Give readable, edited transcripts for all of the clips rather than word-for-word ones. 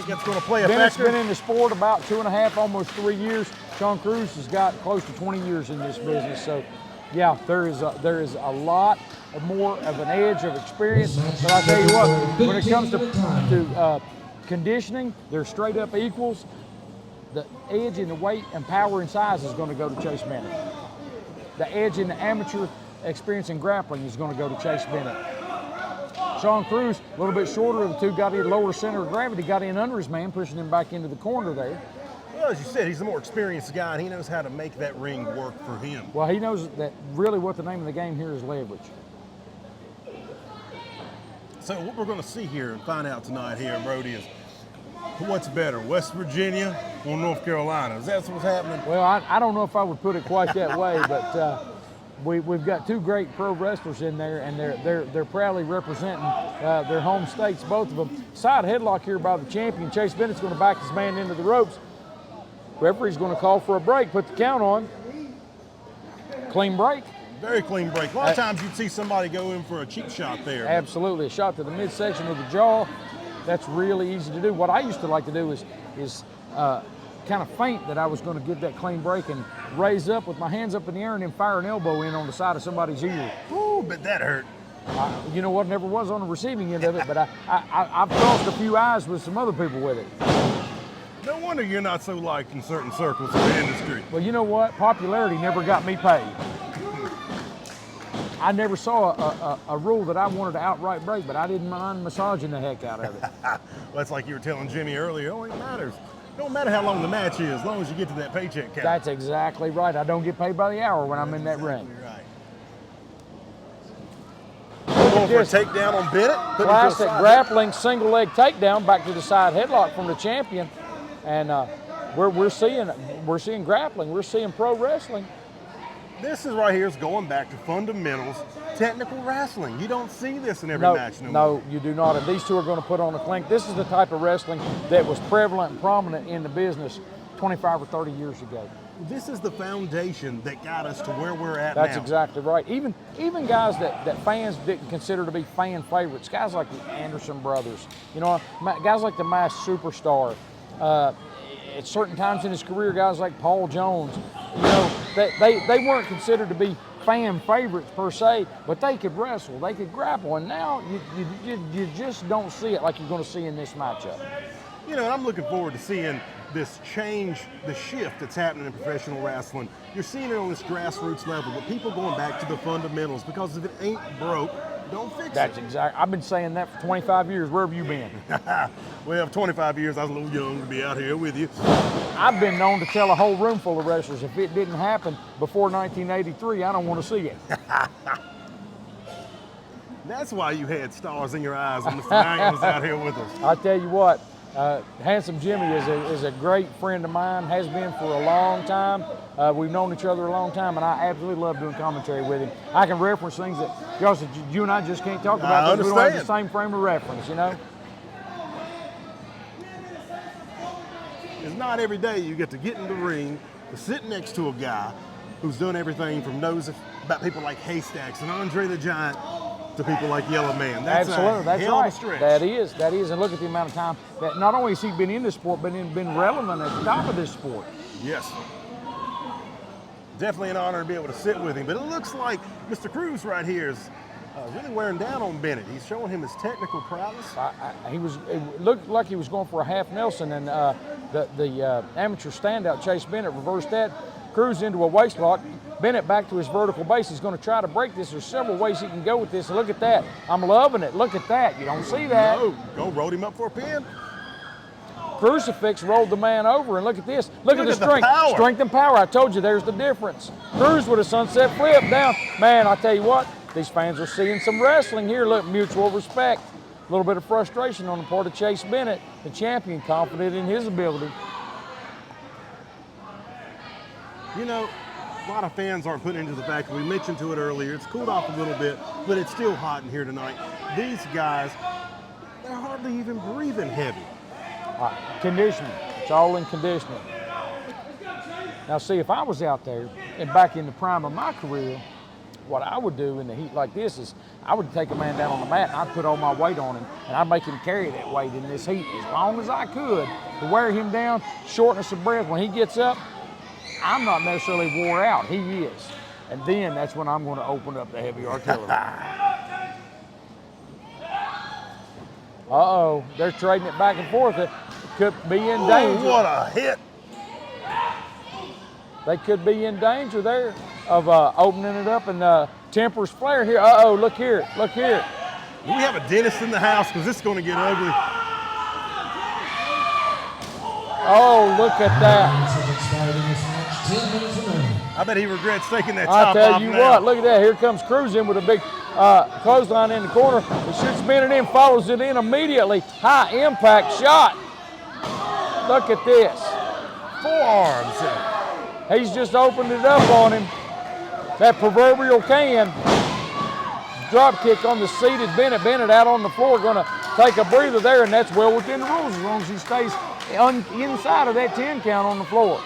think that's going to play a Bennett's factor? been in the sport about 2.5, almost 3 years. Sean Cruz has got close to 20 years in this business. So, yeah, there is a lot more of an edge of experience. But I tell you what, when it comes to conditioning, they're straight up equals. The edge in the weight and power and size is going to go to Chase Bennett. The edge in the amateur experience in grappling is going to go to Chase Bennett. Sean Cruz, a little bit shorter of the two, got in lower center of gravity, got in under his man, pushing him back into the corner there. Well, as you said, he's a more experienced guy, and he knows how to make that ring work for him. Well, he knows that really what the name of the game here is leverage. So what we're going to see here and find out tonight here, Brody, is what's better, West Virginia or North Carolina? Is that what's happening? Well, I don't know if I would put it quite that way, but we've got two great pro wrestlers in there, and they're proudly representing their home states, both of them. Side headlock here by the champion. Chase Bennett's going to back his man into the ropes. Referee's going to call for a break, put the count on. Clean break. Very clean break. A lot of times you'd see somebody go in for a cheap shot there. Absolutely, a shot to the midsection of the jaw. That's really easy to do. What I used to like to do is kind of feint that I was going to get that clean break and raise up with my hands up in the air and then fire an elbow in on the side of somebody's ear. Ooh, but that hurt. You know what? Never was on the receiving end of it, but I've crossed a few eyes with some other people with it. No wonder you're not so liked in certain circles in the industry. Well, you know what? Popularity never got me paid. I never saw a rule that I wanted to outright break, but I didn't mind massaging the heck out of it. Well, that's like you were telling Jimmy earlier. It only matters. It don't matter how long the match is, as long as you get to that paycheck count. That's exactly right. I don't get paid by the hour when I'm in that ring. Right. Going for a takedown on Bennett. Classic grappling single leg takedown back to the side headlock from the champion, and we're seeing grappling. We're seeing pro wrestling. This is right here is going back to fundamentals, technical wrestling. You don't see this in every match no more. No, you do not. And these two are going to put on a clink. This is the type of wrestling that was prevalent and prominent in the business 25 or 30 years ago. This is the foundation that got us to where we're at now. That's exactly right. Even guys that fans didn't consider to be fan favorites, guys like the Anderson brothers, you know, guys like the Masked Superstar. At certain times in his career, guys like Paul Jones, you know, they weren't considered to be fan favorites per se, but they could wrestle, they could grapple, and now you just don't see it like you're going to see in this matchup. You know, I'm looking forward to seeing this change, the shift that's happening in professional wrestling. You're seeing it on this grassroots level, but people going back to the fundamentals, because if it ain't broke, don't fix it. That's exactly. I've been saying that for 25 years. Where have you been? Well, 25 years, I was a little young to be out here with you. I've been known to tell a whole room full of wrestlers, if it didn't happen before 1983, I don't want to see it. That's why you had stars in your eyes when Mr. Daniel was out here with us. I tell you what, Handsome Jimmy is a great friend of mine, has been for a long time. We've known each other a long time, and I absolutely love doing commentary with him. I can reference things that you and I just can't talk about because we don't have the same frame of reference, you know? It's not every day you get to get in the ring, to sit next to a guy who's done everything from knows about people like Haystacks and Andre the Giant to people like Yellow Man. That's absolutely, that's hell right. of a stretch. That is, and look at the amount of time that not only has he been in this sport, but been relevant at the top of this sport. Yes. Definitely an honor to be able to sit with him, but it looks like Mr. Cruz right here is really wearing down on Bennett. He's showing him his technical prowess. It looked like he was going for a half Nelson, and the amateur standout Chase Bennett reversed that. Cruz into a waist lock. Bennett back to his vertical base. He's going to try to break this. There's several ways he can go with this. And look at that. I'm loving it. Look at that. You don't see that. No, go rode him up for a pin. Crucifix rolled the man over, and look at this. Look at the strength. Power. Strength and power. I told you there's the difference. Cruz with a sunset flip down. Man, I tell you what, these fans are seeing some wrestling here. Look, mutual respect. A little bit of frustration on the part of Chase Bennett, the champion, confident in his ability. You know, a lot of fans aren't putting into the fact that we mentioned to it earlier. It's cooled off a little bit, but it's still hot in here tonight. These guys, they're hardly even breathing heavy. Conditioning. It's all in conditioning. Now, see, if I was out there and back in the prime of my career, what I would do in the heat like this is I would take a man down on the mat and I'd put all my weight on him and I'd make him carry that weight in this heat as long as I could to wear him down, shortness of breath. When he gets up, I'm not necessarily wore out, he is. And then that's when I'm going to open up the heavy artillery. Uh-oh, they're trading it back and forth. It could be in danger. What a hit. They could be in danger there of opening it up and tempers flare here. Uh-oh, look here, look here. Do we have a dentist in the house? Because this is going to get ugly. Oh, look at that. I bet he regrets taking that I top tell off you now. what, look at that. Here comes Cruz in with a big clothesline in the corner. He shoots Bennett in, follows it in immediately. High impact shot. Look at this. Forearms. He's just opened it up on him. That proverbial can. Drop kick on the seated Bennett. Bennett out on the floor, going to take a breather there, and that's well within the rules as long as he stays inside of that 10 count on the floor.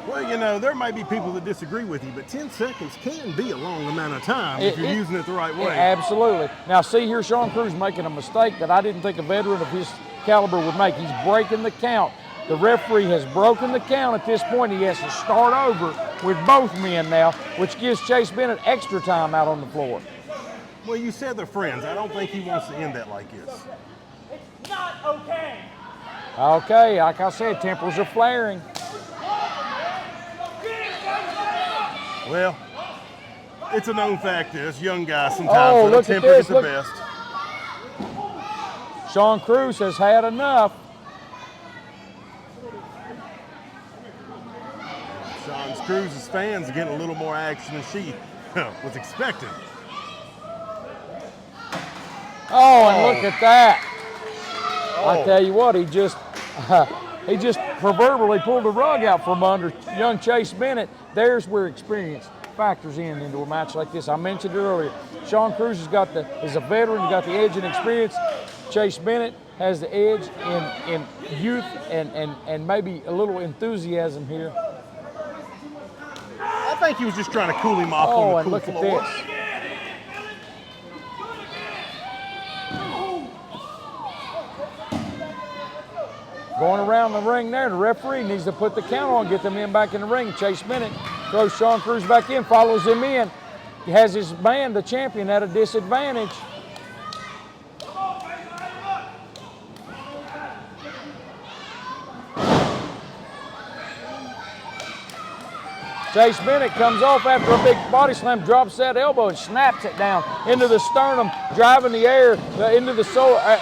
Well, you know, there might be people that disagree with you, but 10 seconds can be a long amount of time if you're using it the right way. Absolutely. Now, see here, Sean Cruz making a mistake that I didn't think a veteran of his caliber would make. He's breaking the count. The referee has broken the count at this point. He has to start over with both men now, which gives Chase Bennett extra time out on the floor. Well, you said they're friends. I don't think he wants to end that like this. It's not okay. Okay, like I said, tempers are flaring. Well, it's a known fact this young guys sometimes look temper at is this. the Look. best. Sean Cruz has had enough. Sean Cruz's fans are getting a little more action than she was expecting. Oh, and look at that. I Oh. tell you what, he just proverbially pulled the rug out from under young Chase Bennett. There's where experience factors into a match like this. I mentioned it earlier. Sean Cruz is a veteran, he's got the edge and experience. Chase Bennett has the edge in youth and maybe a little enthusiasm here. I think he was just trying to cool him off Oh, on and the look cool at floor. this. Going around the ring there, the referee needs to put the count on, get the men back in the ring. Chase Bennett throws Sean Cruz back in, follows him in. He has his man, the champion, at a disadvantage. Chase Bennett comes off after a big body slam, drops that elbow and snaps it down into the sternum, driving the air into the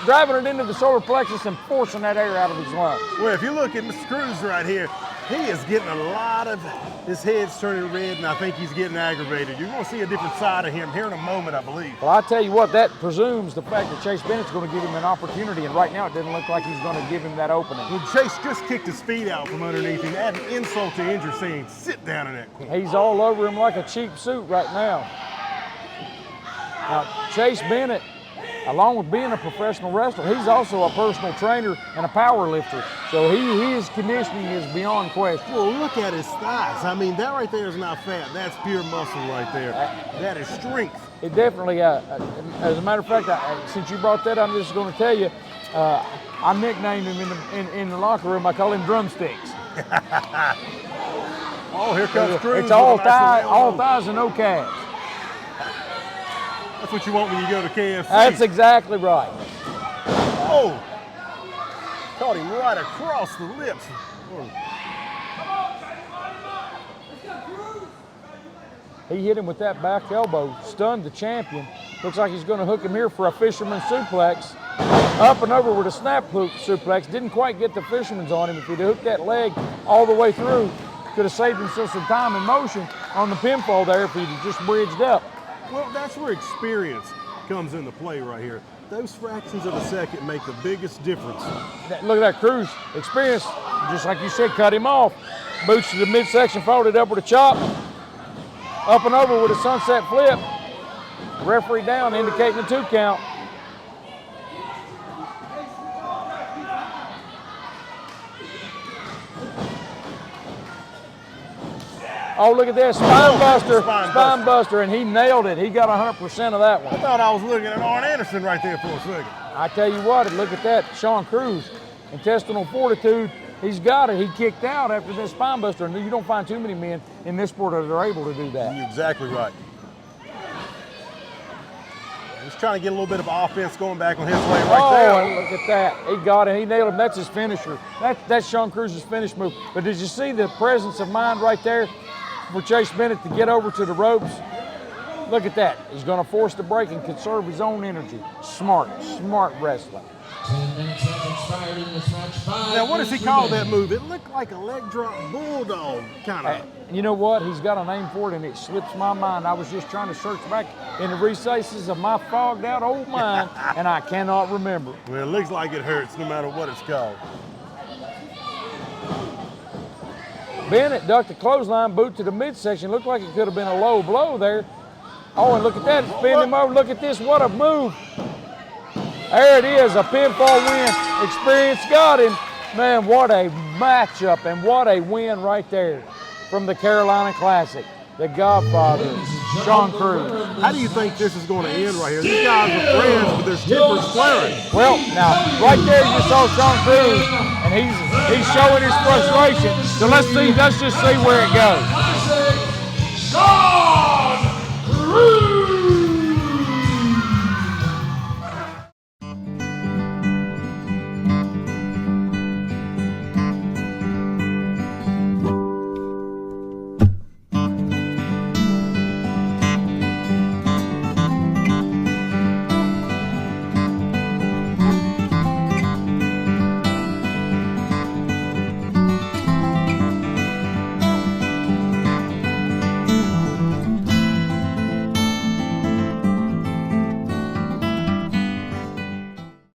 driving it into the solar plexus and forcing that air out of his lungs. Well, if you look at Mr. Cruz right here, he is getting a lot of, his head's turning red, and I think he's getting aggravated. You're going to see a different side of him here in a moment, I believe. Well, I tell you what, that presumes the fact that Chase Bennett's going to give him an opportunity, and right now it doesn't look like he's going to give him that opening. Well, Chase just kicked his feet out from underneath him, adding insult to injury, saying, sit down in that corner. He's all over him like a cheap suit right now. Now, Chase Bennett, along with being a professional wrestler, he's also a personal trainer and a power lifter. So his conditioning is beyond question. Well, look at his thighs. I mean, that right there is not fat. That's pure muscle right there. That is strength. It definitely, as a matter of fact, since you brought that up, I'm just going to tell you, I nicknamed him in the locker room. I call him Drumsticks. Oh, here comes Cruz. It's all with a nice little elbow. thighs and no calves. That's what you want when you go to KFC. That's exactly right. Oh, caught him right across the lips. He hit him with that back elbow, stunned the champion. Looks like he's going to hook him here for a fisherman suplex. Up and over with a snap hook suplex. Didn't quite get the fisherman's on him. If he'd hooked that leg all the way through, could have saved himself some time and motion on the pinfall there if he'd just bridged up. Well, that's where experience comes into play right here. Those fractions of a second make the biggest difference. Look at that, Cruz. Experience, just like you said, cut him off. Boots to the midsection, followed up with a chop. Up and over with a sunset flip. Referee down, indicating a 2 count. Oh, look at this, spine buster, spine spine buster, and he nailed it. He got 100% of that I one. thought I was looking at Arn Anderson right there for a second. I tell you what, look at that, Sean Cruz, intestinal fortitude. He's got it. He kicked out after this spine buster, and you don't find too many men in this sport that are able to do that. You're exactly right. He's trying to get a little bit of offense going back on his way right there. And look at that. He got it. He nailed him. That's his finisher. That's Sean Cruz's finish move. But did you see the presence of mind right there for Chase Bennett to get over to the ropes? Look at that. He's going to force the break and conserve his own energy. Smart wrestling. 10 minutes have expired in this match. Now, what does he call that move? It looked like a leg drop bulldog kind of. You know what? He's got a name for it, and it slips my mind. I was just trying to search back in the recesses of my fogged out old mind, and I cannot remember. Well, it looks like it hurts no matter what it's called. Bennett ducked the clothesline, boot to the midsection. Looked like it could have been a low blow there. Oh, and look at that. It's pinned him over. Look at this. What a move. There it is, a pinfall win. Experience got him. Man, what a matchup and what a win right there from the Carolina Classic. The Godfather, Sean Cruz. How do you think this is going to end right here? These guys are friends, but there's tempers flaring. Well, now, right there you saw Sean Cruz, and he's showing his frustration. So let's just see where it goes. Sean Cruz.